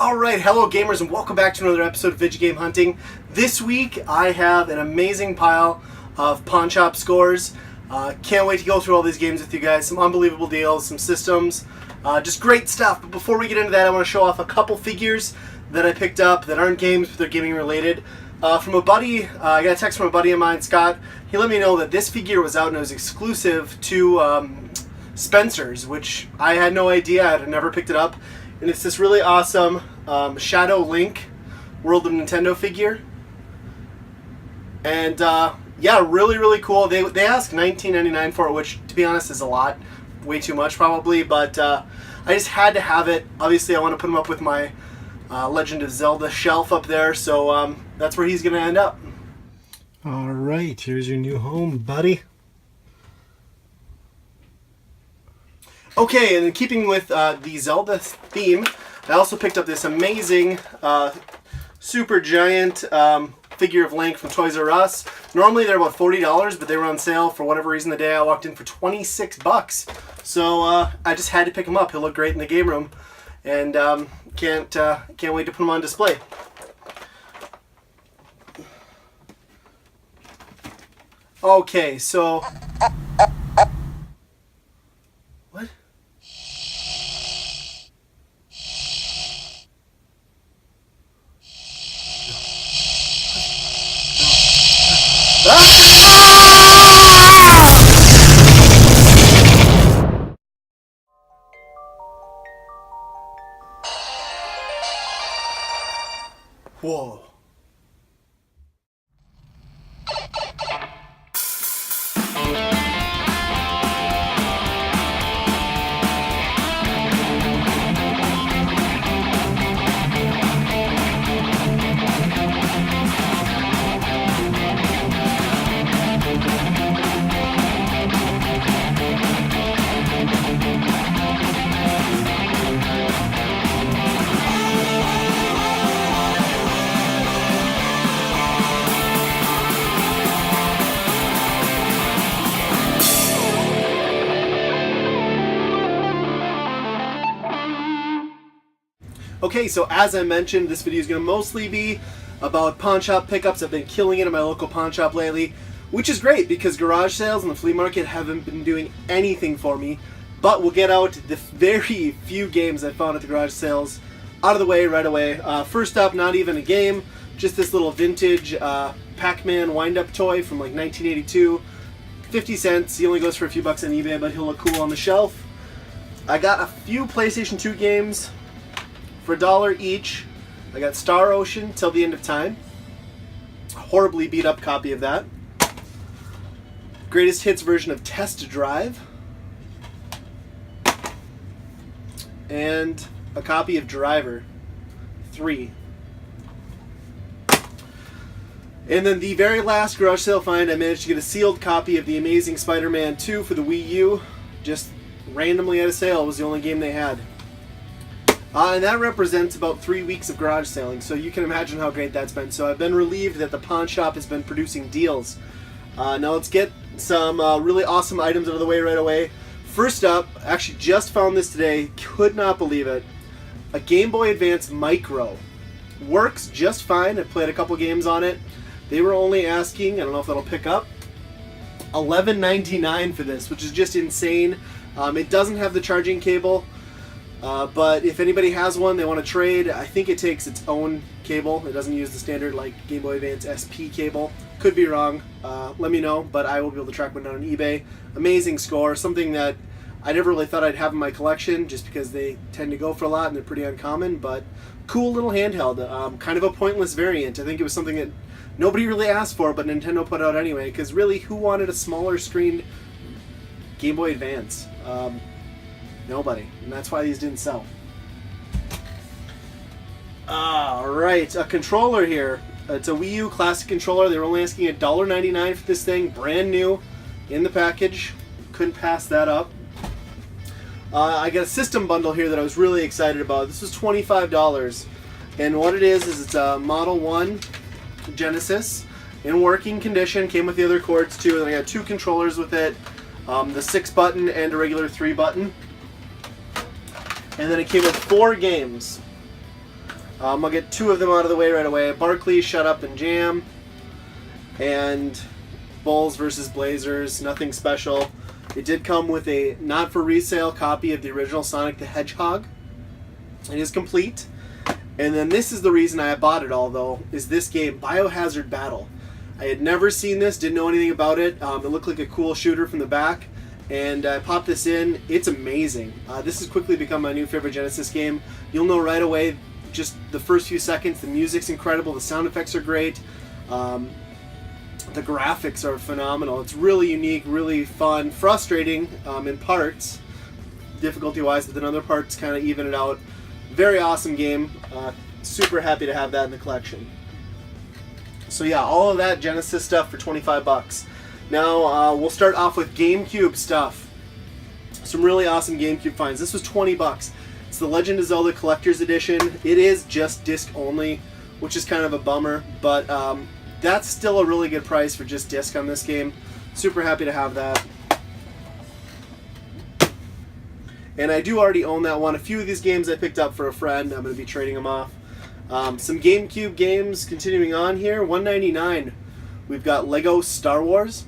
Alright, hello gamers and welcome back to another episode of Vidja Game Hunting. This week I have an amazing pile of pawn shop scores. Can't wait to go through all these games with you guys. Some unbelievable deals, some systems, just great stuff. But before we get into that, I want to show off a couple figures that I picked up that aren't games but they're gaming related. From a buddy, I got a text from a buddy of mine, Scott. He let me know that this figure was out and it was exclusive to Spencer's, which I had no idea. I had never picked it up. And it's this really awesome Shadow Link World of Nintendo figure. And yeah, really cool. They asked $19.99 for it, which to be honest is a lot. Way too much probably, but I just had to have it. Obviously I want to put him up with my Legend of Zelda shelf up there, so that's where he's going to end up. Alright, here's your new home, buddy. Okay, and in keeping with the Zelda theme, I also picked up this amazing super giant figure of Link from Toys R Us. Normally they're about $40, but they were on sale for whatever reason the day I walked in for 26 bucks. So I just had to pick him up. He'll look great in the game room, and can't wait to put him on display. Okay, so what? Whoa. Okay, so as I mentioned, this video is going to mostly be about pawn shop pickups. I've been killing it at my local pawn shop lately, which is great because garage sales and the flea market haven't been doing anything for me. But we'll get out the very few games I found at the garage sales out of the way right away. First up, not even a game, just this little vintage Pac-Man wind-up toy from like 1982. 50 cents. He only goes for a few bucks on eBay, but he'll look cool on the shelf. I got a few PlayStation 2 games for $1 each. I got Star Ocean Till the End of Time. A horribly beat up copy of that. Greatest Hits version of Test Drive. And a copy of Driver 3. And then the very last garage sale find, I managed to get a sealed copy of The Amazing Spider-Man 2 for the Wii U. Just randomly at a sale. It was the only game they had. And that represents about 3 weeks of garage selling, so you can imagine how great that's been. So I've been relieved that the pawn shop has been producing deals. Now let's get some really awesome items out of the way right away. First up, actually just found this today, could not believe it. A Game Boy Advance Micro. Works just fine. I've played a couple games on it. They were only asking, I don't know if that'll pick up, $11.99 for this, which is just insane. It doesn't have the charging cable. But if anybody has one, they want to trade, I think it takes its own cable. It doesn't use the standard like Game Boy Advance SP cable. Could be wrong. Let me know, but I will be able to track one down on eBay. Amazing score, something that I never really thought I'd have in my collection just because they tend to go for a lot and they're pretty uncommon, but cool little handheld. Kind of a pointless variant. I think it was something that nobody really asked for, but Nintendo put out anyway, because really, who wanted a smaller screened Game Boy Advance? Nobody, and that's why these didn't sell. Alright, a controller here. It's a Wii U classic controller. They were only asking $1.99 for this thing, brand new, in the package. Couldn't pass that up. I got a system bundle here that I was really excited about. This was $25, and what it is it's a Model 1 Genesis in working condition. Came with the other cords too, and I got 2 controllers with it. The 6-button and a regular 3-button. And then it came with 4 games. I'll get two of them out of the way right away. Barkley, Shut Up and Jam, and Bulls versus Blazers, nothing special. It did come with a not-for-resale copy of the original Sonic the Hedgehog. It is complete. And then this is the reason I bought it all, though, is this game, Biohazard Battle. I had never seen this, didn't know anything about it. It looked like a cool shooter from the back, and I popped this in. It's amazing. This has quickly become my new favorite Genesis game. You'll know right away, just the first few seconds, the music's incredible, the sound effects are great. The graphics are phenomenal. It's really unique, really fun, frustrating in parts, difficulty-wise, but then other parts kind of even it out. Very awesome game. Super happy to have that in the collection. So yeah, all of that Genesis stuff for 25 bucks. Now we'll start off with GameCube stuff. Some really awesome GameCube finds. This was 20 bucks. It's the Legend of Zelda Collector's Edition. It is just disc only, which is kind of a bummer, but that's still a really good price for just disc on this game. Super happy to have that. And I do already own that one. A few of these games I picked up for a friend. I'm going to be trading them off. Some GameCube games continuing on here. $1.99. We've got Lego Star Wars.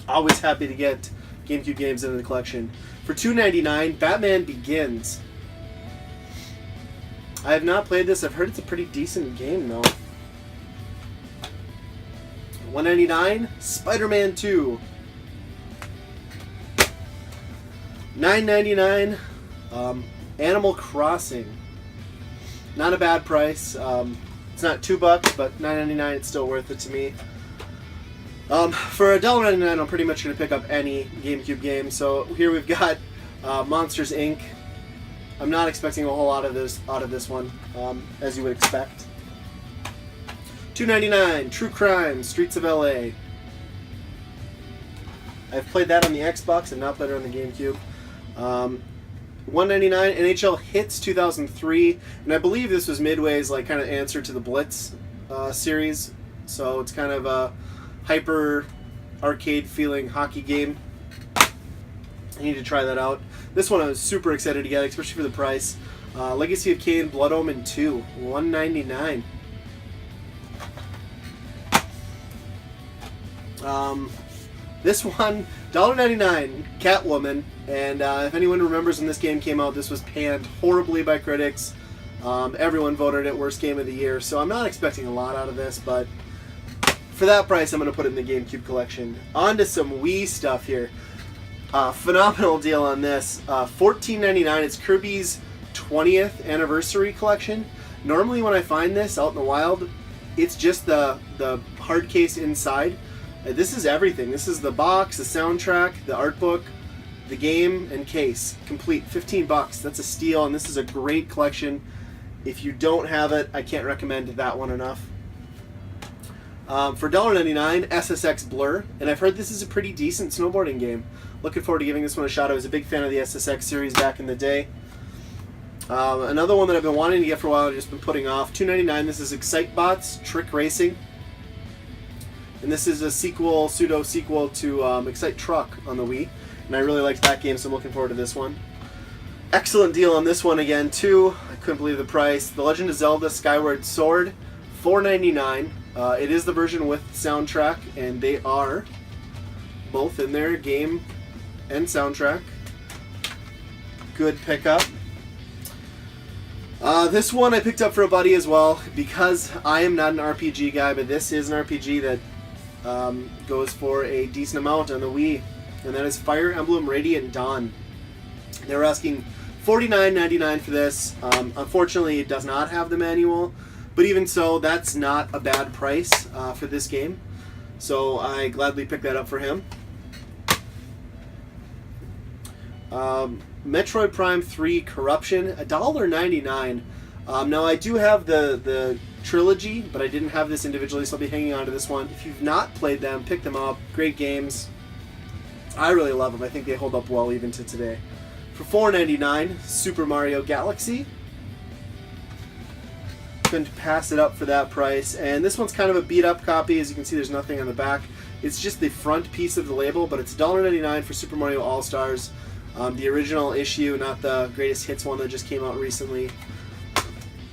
Always happy to get GameCube games into the collection. For $2.99, Batman Begins. I have not played this. I've heard it's a pretty decent game, though. $1.99, Spider-Man 2. $9.99, Animal Crossing. Not a bad price. It's not $2, but $9.99, it's still worth it to me. For $1.99, I'm pretty much going to pick up any GameCube game. So here we've got Monsters Inc. I'm not expecting a whole lot of this out of this one, as you would expect. $2.99, True Crime, Streets of LA. I've played that on the Xbox and not played it on the GameCube. $1.99, NHL Hits 2003, and I believe this was Midway's like kind of answer to the Blitz series. So it's kind of a hyper arcade feeling hockey game. I need to try that out. This one I was super excited to get, especially for the price. Legacy of Kain, Blood Omen 2, $1.99. This one, $1.99, Catwoman, and if anyone remembers when this game came out, this was panned horribly by critics. Everyone voted it worst game of the year, so I'm not expecting a lot out of this, but for that price, I'm going to put it in the GameCube collection. On to some Wii stuff here. Phenomenal deal on this. $14.99, it's Kirby's 20th anniversary collection. Normally when I find this out in the wild, it's just the hard case inside. This is everything. This is the box, the soundtrack, the art book, the game, and case. Complete. 15 bucks. That's a steal, and this is a great collection. If you don't have it, I can't recommend that one enough. For $1.99, SSX Blur, and I've heard this is a pretty decent snowboarding game. Looking forward to giving this one a shot. I was a big fan of the SSX series back in the day. Another one that I've been wanting to get for a while, I've just been putting off. $2.99, this is Excitebots Trick Racing. And this is a sequel, pseudo-sequel to Excite Truck on the Wii. And I really liked that game, so I'm looking forward to this one. Excellent deal on this one again, too. I couldn't believe the price. The Legend of Zelda Skyward Sword, $4.99. It is the version with soundtrack, and they are both in there, game and soundtrack. Good pickup. This one I picked up for a buddy as well, because I am not an RPG guy, but this is an RPG that goes for a decent amount on the Wii, and that is Fire Emblem Radiant Dawn. They were asking $49.99 for this. Unfortunately, it does not have the manual, but even so, that's not a bad price for this game. So I gladly picked that up for him. Metroid Prime 3 Corruption, $1.99. Now I do have the trilogy, but I didn't have this individually, so I'll be hanging on to this one. If you've not played them, pick them up. Great games. I really love them. I think they hold up well even to today. For $4.99, Super Mario Galaxy. Couldn't pass it up for that price. And this one's kind of a beat-up copy. As you can see, there's nothing on the back. It's just the front piece of the label, but it's $1.99 for Super Mario All-Stars. The original issue, not the greatest hits one that just came out recently.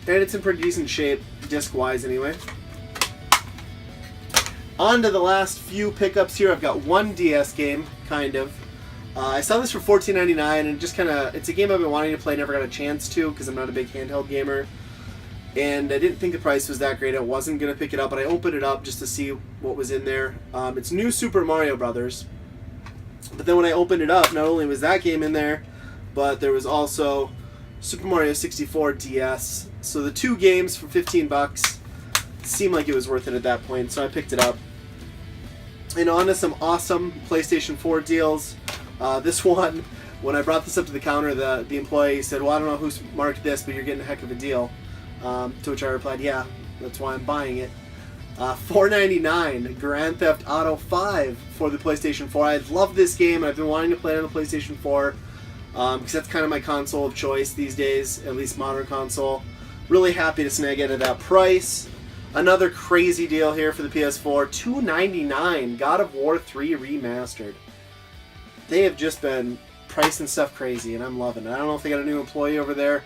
And it's in pretty decent shape, disc-wise anyway. On to the last few pickups here. I've got one DS game, kind of. I saw this for $14.99, and just kind of, it's a game I've been wanting to play, never got a chance to, because I'm not a big handheld gamer. And I didn't think the price was that great. I wasn't going to pick it up, but I opened it up just to see what was in there. It's New Super Mario Brothers. But then when I opened it up, not only was that game in there, but there was also Super Mario 64 DS. So the two games for 15 bucks seemed like it was worth it at that point, so I picked it up. And on to some awesome PlayStation 4 deals. This one, when I brought this up to the counter, the employee said, well, I don't know who's marked this, but you're getting a heck of a deal. To which I replied, yeah, that's why I'm buying it. $4.99, Grand Theft Auto 5 for the PlayStation 4. I love this game, and I've been wanting to play it on the PlayStation 4 because that's kind of my console of choice these days, at least modern console. Really happy to snag it at that price. Another crazy deal here for the PS4, $2.99, God of War 3 Remastered. They have just been pricing stuff crazy, and I'm loving it. I don't know if they got a new employee over there,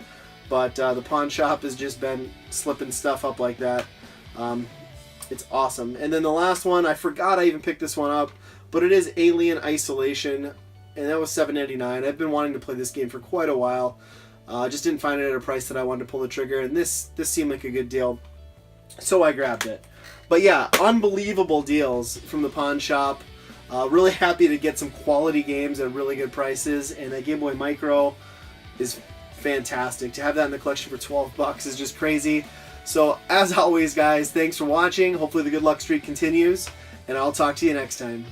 but the pawn shop has just been slipping stuff up like that. It's awesome. And then the last one, I forgot I even picked this one up, but it is Alien Isolation, and that was $7.99. I've been wanting to play this game for quite a while. Just didn't find it at a price that I wanted to pull the trigger, and this seemed like a good deal, so I grabbed it. But yeah, unbelievable deals from the pawn shop. Really happy to get some quality games at really good prices, and that Game Boy Micro is fantastic. To have that in the collection for 12 bucks is just crazy. So as always, guys, thanks for watching. Hopefully the good luck streak continues, and I'll talk to you next time.